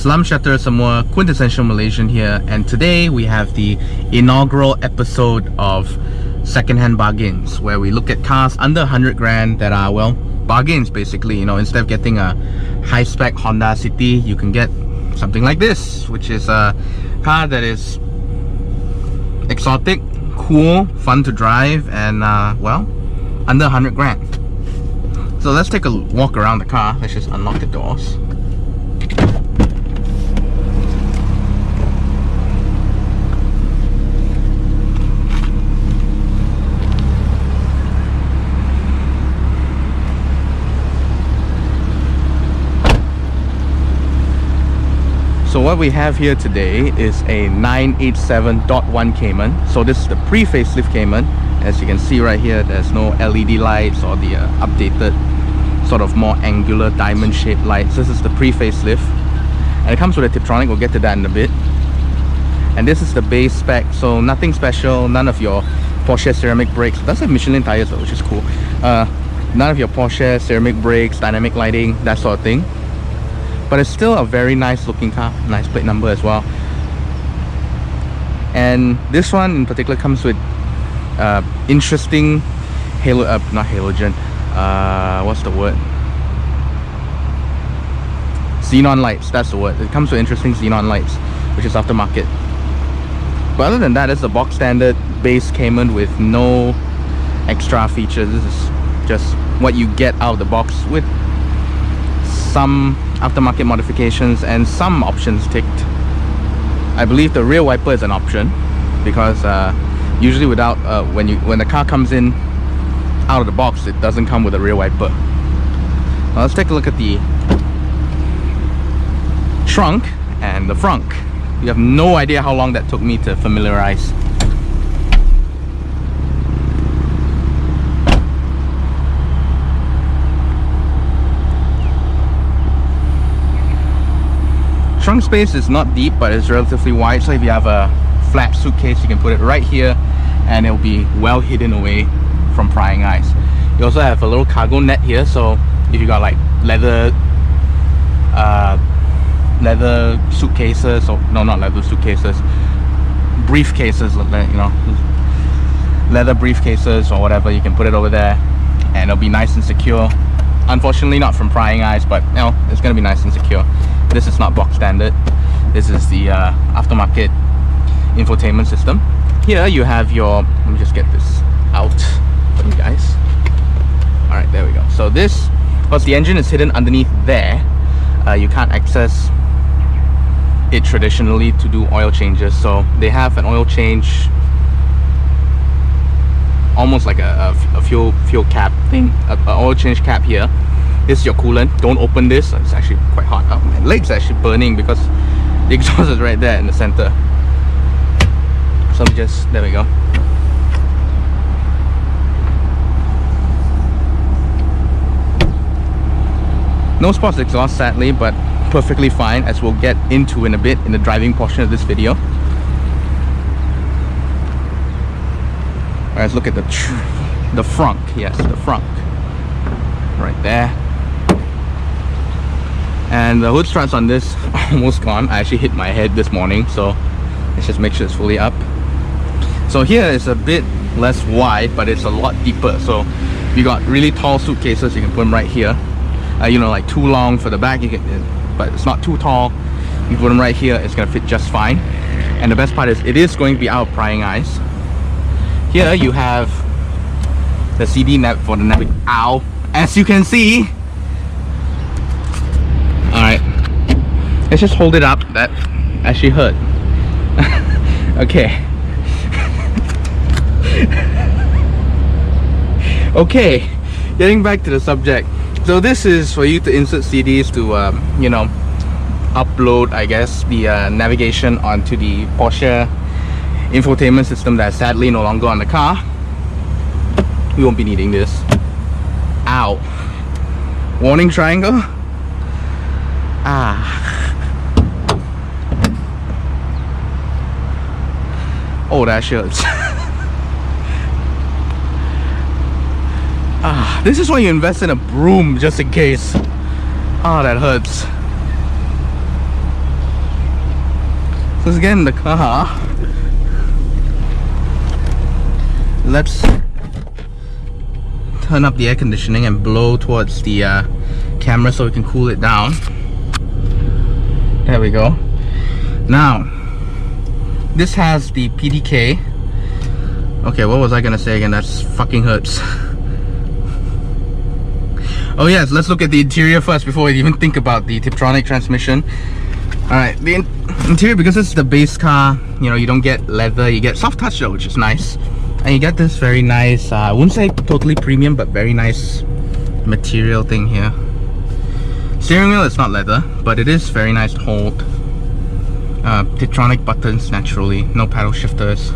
Salam Shutter, some more quintessential Malaysian here, and today we have the inaugural episode of Secondhand Bargains, where we look at cars under 100 grand that are, well, bargains basically. You know, instead of getting a high-spec Honda City, you can get something like this, which is a car that is exotic, cool, fun to drive, and well, under 100 grand. So let's take a walk around the car. Let's just unlock the doors. So what we have here today is a 987.1 Cayman. So this is the pre-facelift Cayman. As you can see right here, there's no LED lights or the updated sort of more angular diamond shaped lights. This is the pre-facelift, and it comes with a Tiptronic. We'll get to that in a bit. And this is the base spec, so nothing special. None of your Porsche ceramic brakes. It does have Michelin tires though, which is cool. None of your Porsche ceramic brakes, dynamic lighting, that sort of thing. But it's still a very nice looking car, nice plate number as well. And this one in particular comes with interesting not halogen, what's the word? Xenon lights, that's the word. It comes with interesting xenon lights, which is aftermarket. But other than that, it's a box standard base Cayman with no extra features. This is just what you get out of the box, with some aftermarket modifications and some options ticked. I believe the rear wiper is an option, because usually without when the car comes in out of the box, it doesn't come with a rear wiper. Now let's take a look at the trunk and the frunk. You have no idea how long that took me to familiarize. Trunk space is not deep, but it's relatively wide, so if you have a flat suitcase, you can put it right here and it'll be well hidden away from prying eyes. You also have a little cargo net here, so if you got like leather suitcases, or no, not leather suitcases, briefcases, you know, leather briefcases or whatever, you can put it over there and it'll be nice and secure. Unfortunately not from prying eyes, but you know, it's gonna be nice and secure. This is not box standard. This is the aftermarket infotainment system. Here you have your, let me just get this out for you guys. Alright, there we go. So this, because the engine is hidden underneath there, you can't access it traditionally to do oil changes. So they have an oil change, almost like a fuel cap thing, an oil change cap here. This is your coolant. Don't open this, it's actually quite hot. Oh, my leg's actually burning because the exhaust is right there in the center. So just, there we go. No sports exhaust sadly, but perfectly fine, as we'll get into in a bit in the driving portion of this video. Alright, let's look at the frunk. Yes, the frunk. Right there. And the hood struts on this are almost gone. I actually hit my head this morning, so let's just make sure it's fully up. So here is a bit less wide, but it's a lot deeper. So if you got really tall suitcases, you can put them right here. You know, like too long for the back, you can, but it's not too tall. You put them right here, it's gonna fit just fine. And the best part is, it is going to be out of prying eyes. Here you have the CD nav for the navigation. Ow! As you can see. Alright, let's just hold it up. That actually hurt. Okay. Okay, getting back to the subject. So this is for you to insert CDs to, you know, upload, I guess, the navigation onto the Porsche infotainment system that's sadly no longer on the car. We won't be needing this. Ow. Warning triangle. Oh, that hurts. This is why you invest in a broom, just in case. Oh, that hurts. let's get in the car. Let's turn up the air conditioning and blow towards the camera so we can cool it down. There we go. Now, this has the PDK. Okay, what was I gonna say again? That's fucking hurts. Oh yes, let's look at the interior first before we even think about the Tiptronic transmission. Alright, the interior, because this is the base car, you know, you don't get leather, you get soft touch though, which is nice. And you get this very nice, I wouldn't say totally premium, but very nice material thing here. Steering wheel is not leather, but it is very nice to hold. Tiptronic buttons naturally, no paddle shifters,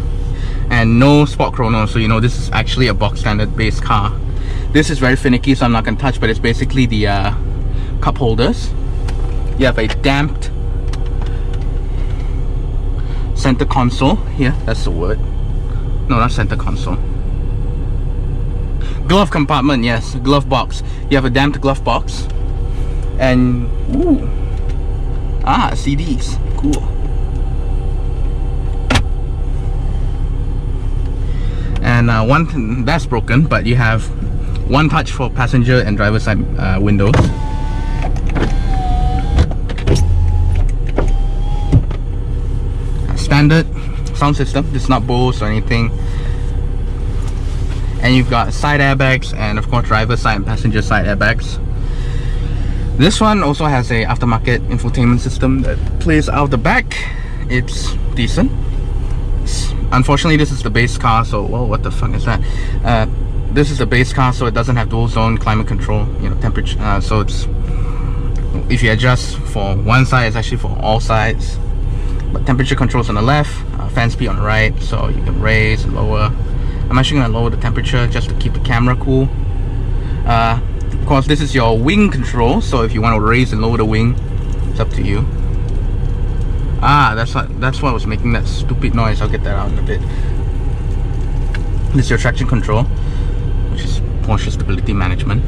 and no sport chrono, so you know this is actually a box standard base car. This is very finicky, so I'm not going to touch, but it's basically the cup holders. You have a damped center console here, that's the word. No, not center console. Glove compartment, yes, glove box. You have a damped glove box. And, ooh, CDs, cool. And one that's broken, but you have one touch for passenger and driver side windows. Standard sound system. This is not Bose or anything. And you've got side airbags and of course driver side and passenger side airbags. This one also has a aftermarket infotainment system that plays out the back. It's decent. Unfortunately, this is the base car, so well, what the fuck is that? This is the base car, so it doesn't have dual zone climate control, you know, temperature. So it's, if you adjust for one side, it's actually for all sides. But temperature controls on the left, fan speed on the right, so you can raise and lower. I'm actually going to lower the temperature just to keep the camera cool. Of course, this is your wing control, so if you want to raise and lower the wing, it's up to you. That's what was making that stupid noise. I'll get that out in a bit. This is your traction control, which is Porsche stability management.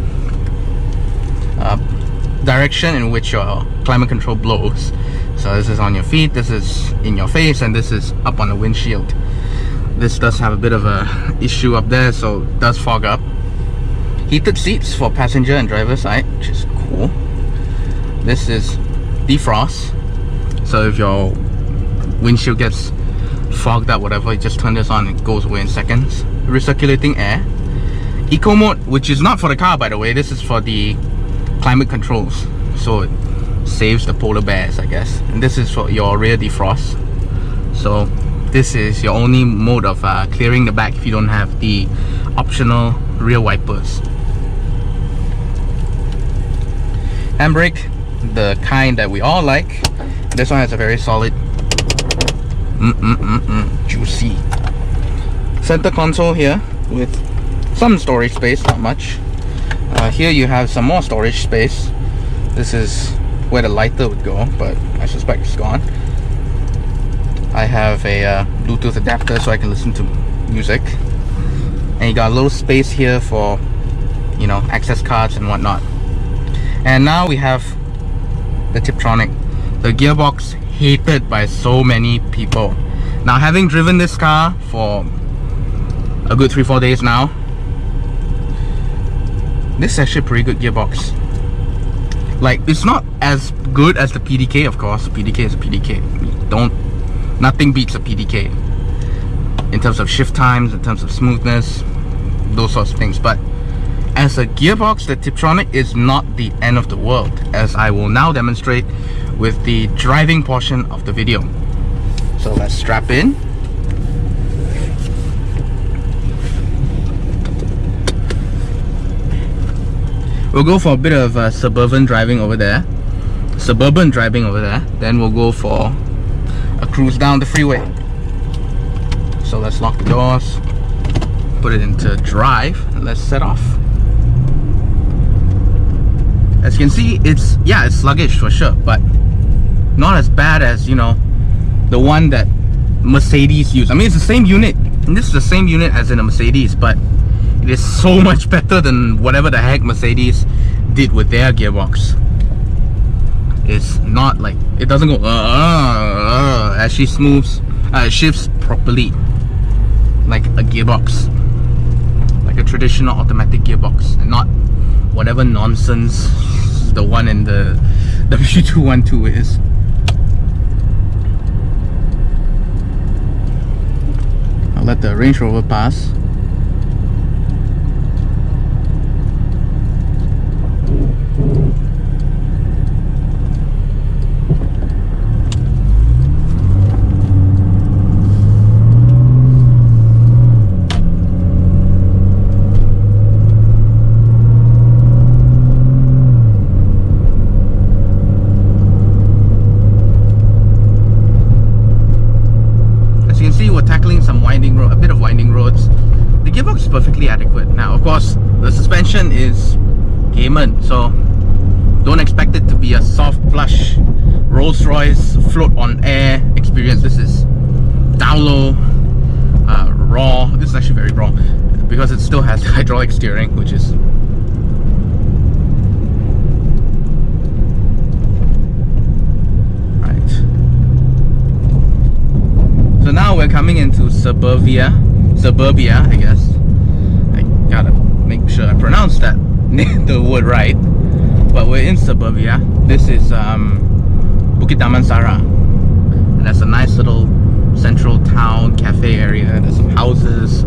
Direction in which your climate control blows. So this is on your feet, this is in your face, and this is up on the windshield. This does have a bit of a issue up there, so it does fog up. Heated seats for passenger and driver side, which is cool. This is defrost. So if your windshield gets fogged up, whatever, you just turn this on and it goes away in seconds. Recirculating air. Eco mode, which is not for the car by the way, this is for the climate controls. So it saves the polar bears, I guess. And this is for your rear defrost. So this is your only mode of clearing the back if you don't have the optional rear wipers. Handbrake, the kind that we all like. This one has a very solid, juicy center console here with some storage space, not much. Here you have some more storage space. This is where the lighter would go, but I suspect it's gone. I have a Bluetooth adapter so I can listen to music. And you got a little space here for, you know, access cards and whatnot. And now we have the Tiptronic. The gearbox hated by so many people. Now, having driven this car for a good 3-4 days now, this is actually a pretty good gearbox. Like, it's not as good as the PDK, of course. The PDK is a PDK. Nothing beats a PDK in terms of shift times, in terms of smoothness, those sorts of things. But as a gearbox, the Tiptronic is not the end of the world, as I will now demonstrate with the driving portion of the video. So let's strap in. We'll go for a bit of suburban driving over there. Then we'll go for a cruise down the freeway. So let's lock the doors, put it into drive, and let's set off. As you can see, it's sluggish for sure, but not as bad as, you know, the one that Mercedes use. I mean, it's the same unit, and this is the same unit as in a Mercedes, but it is so much better than whatever the heck Mercedes did with their gearbox. It's not like, it doesn't go actually shifts properly, like a gearbox, like a traditional automatic gearbox, and not whatever nonsense the one in the W212 is. I'll let the Range Rover pass. A bit of winding roads. The gearbox is perfectly adequate. Now, of course, the suspension is Cayman, so don't expect it to be a soft plush Rolls-Royce float on air experience. This is down low, raw. This is actually very raw because it still has hydraulic steering, which is so now we're coming into suburbia, I guess. I gotta make sure I pronounce that the word right. But we're in suburbia. This is Bukit Damansara, and that's a nice little central town cafe area. There's some houses.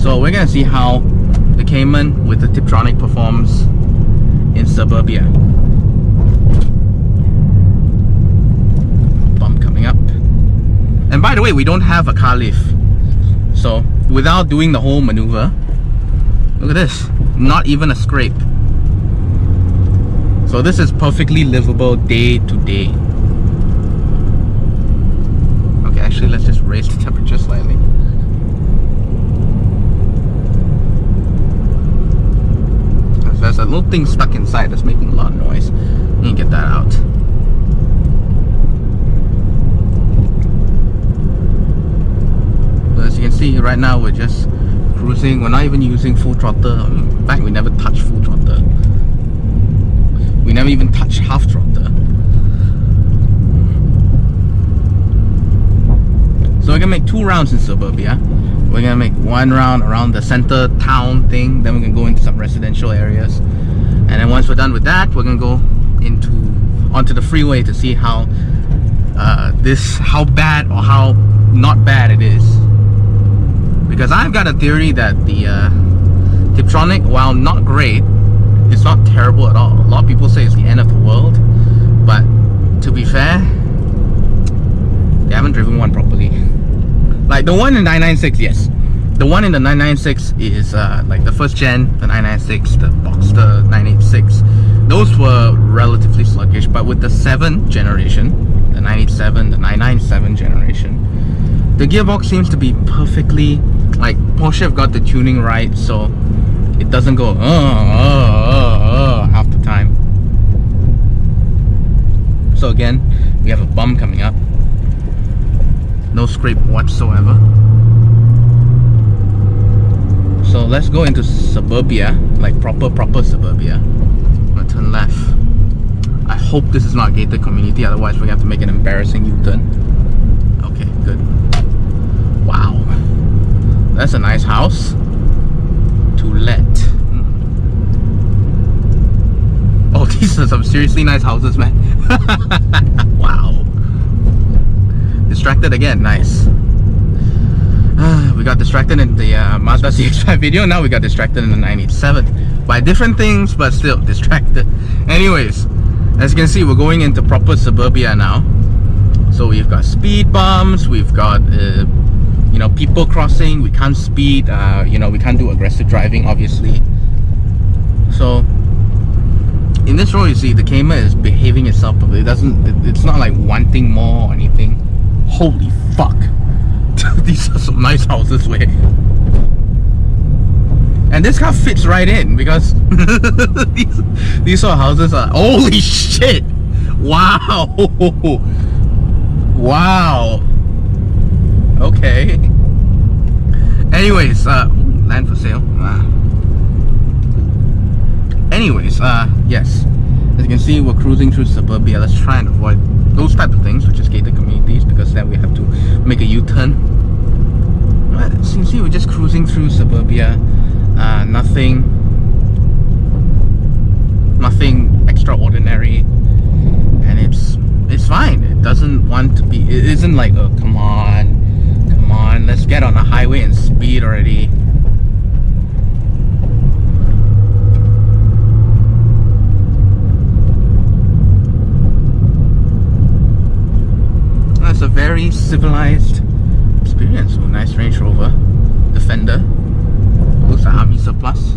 So we're gonna see how the Cayman with the Tiptronic performs in suburbia. Bump coming up. And by the way, we don't have a car lift, so without doing the whole maneuver, look at this, not even a scrape. So this is perfectly livable day to day. Okay, actually let's just raise the temperature slightly. There's a little thing stuck inside that's making a lot of noise. You can get that out. As you can see right now, we're just cruising. We're not even using full throttle. In fact, we never touch full throttle. We never even touch half throttle. So we're gonna make 2 rounds in suburbia. We're gonna make 1 round around the center town thing, then we're gonna go into some residential areas, and then once we're done with that, we're gonna go onto the freeway to see how how bad or how not bad it is. Because I've got a theory that the Tiptronic, while not great, it's not terrible at all. A lot of people say it's the end of the world, but to be fair, they haven't driven one properly. Like the one in 996, yes. The one in the 996 is like the first gen, the 996, the Boxster 986. Those were relatively sluggish, but with the 7th generation, the 987, the 997 generation, the gearbox seems to be perfectly, like Porsche have got the tuning right, so it doesn't go half the time. So again, we have a bump coming up. No scrape whatsoever. So let's go into suburbia, like proper suburbia. I'm gonna turn left. I hope this is not gated community, otherwise we're gonna have to make an embarrassing U-turn. Okay, good. Wow, that's a nice house to let. Oh, these are some seriously nice houses, man. Wow. Distracted again, nice. We got distracted in the Mazda CX-5 video. Now we got distracted in the 987 by different things, but still distracted. Anyways, as you can see, we're going into proper suburbia now. So we've got speed bumps, we've got you know, people crossing. We can't speed, you know, we can't do aggressive driving, obviously. So in this road, you see the Cayman is behaving itself properly. It's not like wanting more or anything. Holy fuck. These are some nice houses, way. And this car fits right in because these sort of houses are, holy shit. Wow. Wow. Okay. Anyways, land for sale. Anyways, yes. As you can see, we're cruising through suburbia. Let's try and avoid those type of things, which is gated communities, because then we have make a U-turn. See, we're just cruising through suburbia. Nothing extraordinary, and it's fine. It doesn't want to be. It isn't like, oh, come on, let's get on the highway and speed already. That's a very civilized experience. So nice Range Rover Defender. Looks like army surplus.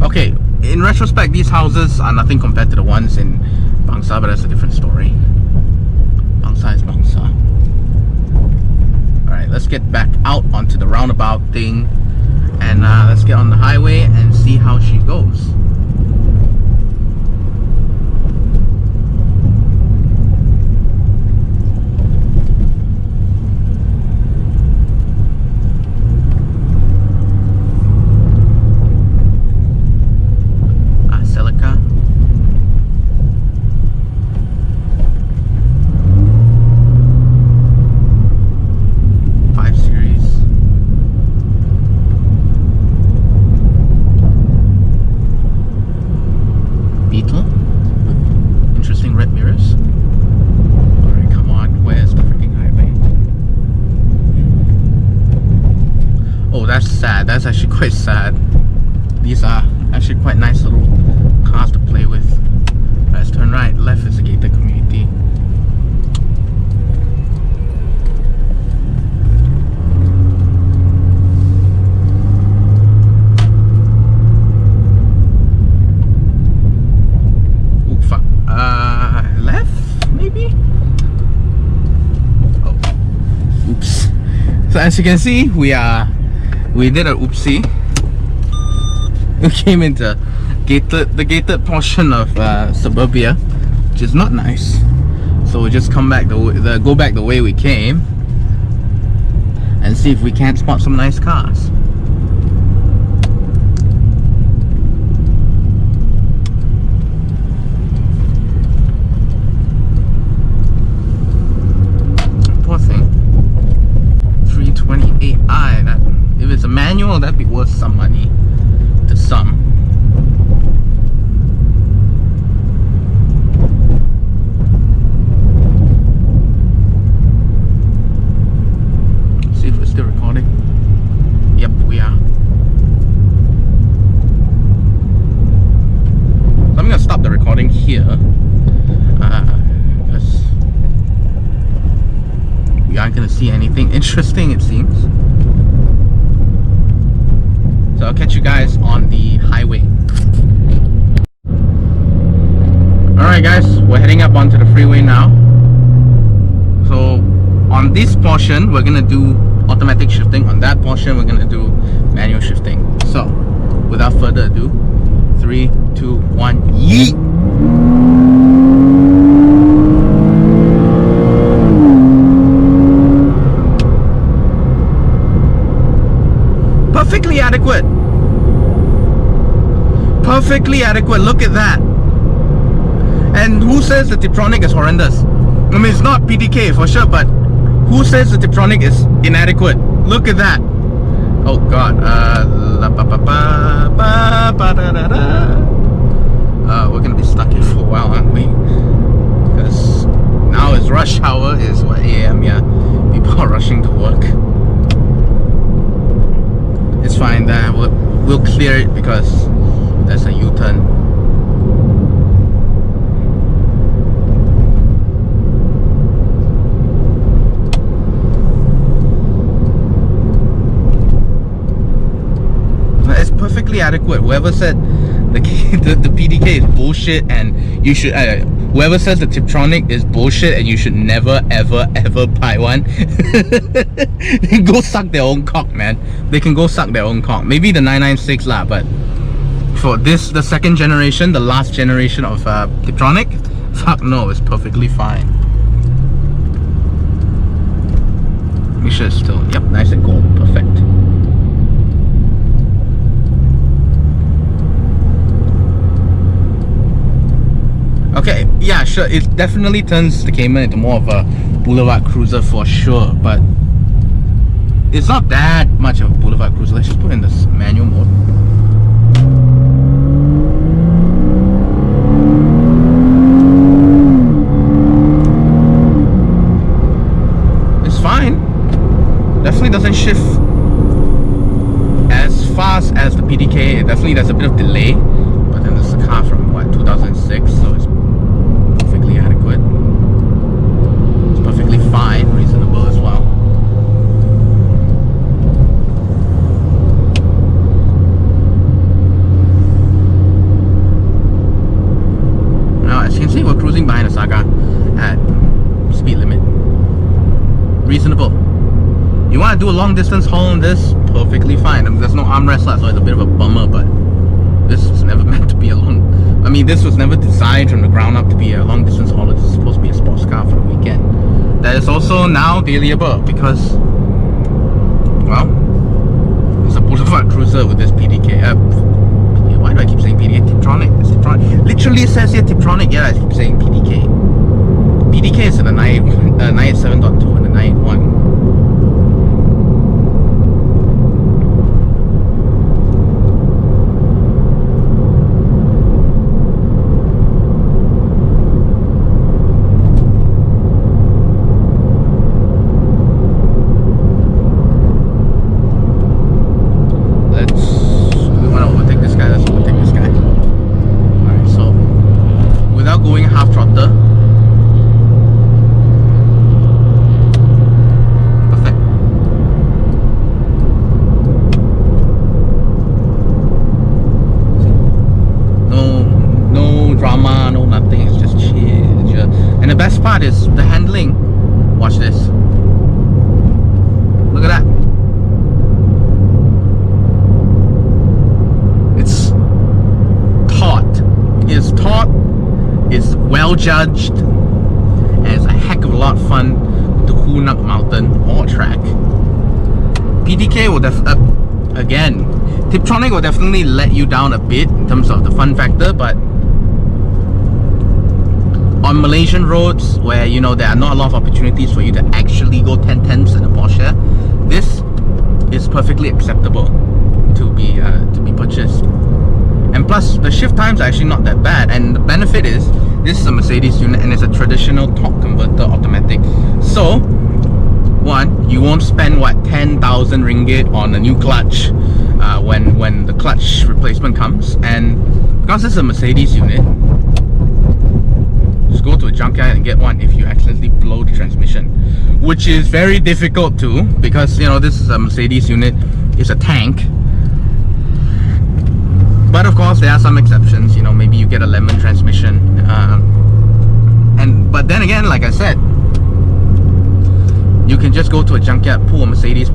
Okay, in retrospect, these houses are nothing compared to the ones in Bangsa, but that's a different story. Bangsa is Bangsa. Alright, let's get back out onto the roundabout thing, and let's get on the highway and see how she goes. That's actually quite sad. These are actually quite nice little cars to play with. Let's turn right. Left is a gated community. Oh fuck. Left maybe? Oh. Oops. So as you can see, we did a oopsie. We came into the gated portion of suburbia, which is not nice. So we just come back go back the way we came and see if we can't spot some nice cars. Poor thing. 328i. If it's a manual, that'd be worth some money to some. See if we're still recording. Yep, we are. So I'm gonna stop the recording here because we aren't gonna see anything interesting, it seems. So I'll catch you guys on the highway. Alright guys, we're heading up onto the freeway now. So on this portion we're gonna do automatic shifting. On that portion we're gonna do manual shifting. So without further ado, 3, 2, 1, yeet! Perfectly adequate. Perfectly adequate. Look at that. And who says the Tiptronic is horrendous? I mean, it's not PDK for sure, but who says the Tiptronic is inadequate? Look at that. Oh god. We're gonna be stuck here for a while, aren't we? Because now it's rush hour. Is what 8 AM. Yeah, people are rushing to work. It's fine, that we'll clear it because there's a U-turn. It's perfectly adequate. Whoever said the PDK is bullshit and you should whoever says the Tiptronic is bullshit and you should never ever buy one, they go suck their own cock, man. They can go suck their own cock. Maybe the 996 lah, but for this, the second generation, the last generation of Tiptronic, fuck no, it's perfectly fine. Make sure it's still, yep, nice and gold, perfect. Okay, Yeah, sure, it definitely turns the Cayman into more of a boulevard cruiser for sure, but it's not that much of a boulevard cruiser. Let's just put in this manual mode. It's fine. Definitely doesn't shift as fast as the PDK. It definitely there's a bit of delay, but then this is a car from what, 2006, so it's perfectly adequate. It's perfectly fine, reasonable as well. Now, as you can see, we're cruising behind a Saga at speed limit. Reasonable. You want to do a long distance haul on this, perfectly fine. I mean, there's no armrest, so it's a bit of a bummer, but this was never meant to be a long... I mean, this was never designed from the ground up to be a long distance hauler. This is supposed to be a sports car for the weekend. That is also now dealable because, well, it's a boulevard cruiser with this PDK. Why do I keep saying PDK? Tiptronic. It's Tiptronic. Literally it says here Tiptronic. Yeah, I keep saying PDK. PDK is in the 987.2 and the 981. Part is the handling. Watch this. Look at that. It's taut. It's taut. It's well judged, and it's a heck of a lot of fun to hoon up mountain or track. PDK will again, Tiptronic will definitely let you down a bit in terms of the fun factor, but on Malaysian roads where, you know, there are not a lot of opportunities for you to actually go 10/10s in a Porsche, this is perfectly acceptable to be purchased. And plus, the shift times are actually not that bad. And the benefit is, this is a Mercedes unit and it's a traditional torque converter automatic. So, one, you won't spend what, 10,000 ringgit on a new clutch when the clutch replacement comes. And because this is a Mercedes unit, go to a junkyard and get one if you accidentally blow the transmission, which is very difficult to, because, you know, this is a Mercedes unit, it's a tank. But of course there are some exceptions, you know, maybe you get a lemon transmission, but then again, like I said, you can just go to a junkyard, pull a Mercedes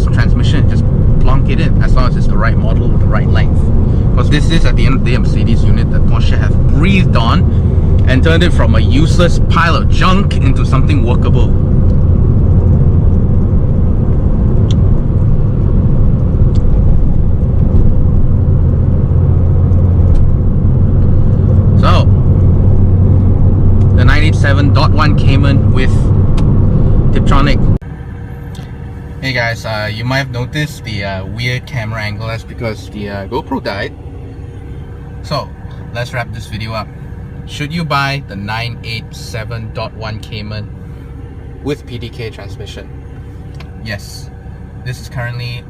transmission and just plonk it in, as long as it's the right model with the right length. Because this is, at the end of the day, a Mercedes unit that Porsche have breathed on and turned it from a useless pile of junk into something workable. So, the 987.1 Cayman with Tiptronic. Hey guys, you might have noticed the weird camera angle. That's because the GoPro died. So, let's wrap this video up. Should you buy the 987.1 Cayman with PDK transmission? Yes, this is currently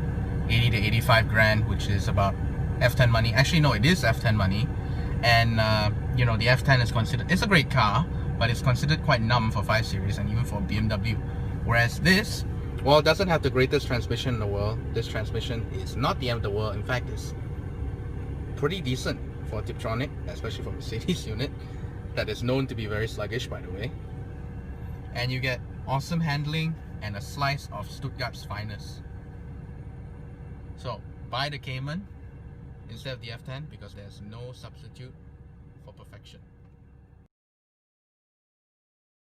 80 to 85 grand, which is about F10 money. Actually, no, it is F10 money. And you know, the F10 is considered, it's a great car, but it's considered quite numb for 5 Series and even for BMW. Whereas this, well, it doesn't have the greatest transmission in the world. This transmission is not the end of the world. In fact, it's pretty decent for Tiptronic, especially for Mercedes unit that is known to be very sluggish, by the way. And you get awesome handling and a slice of Stuttgart's finest. So buy the Cayman instead of the F10, because there's no substitute for perfection.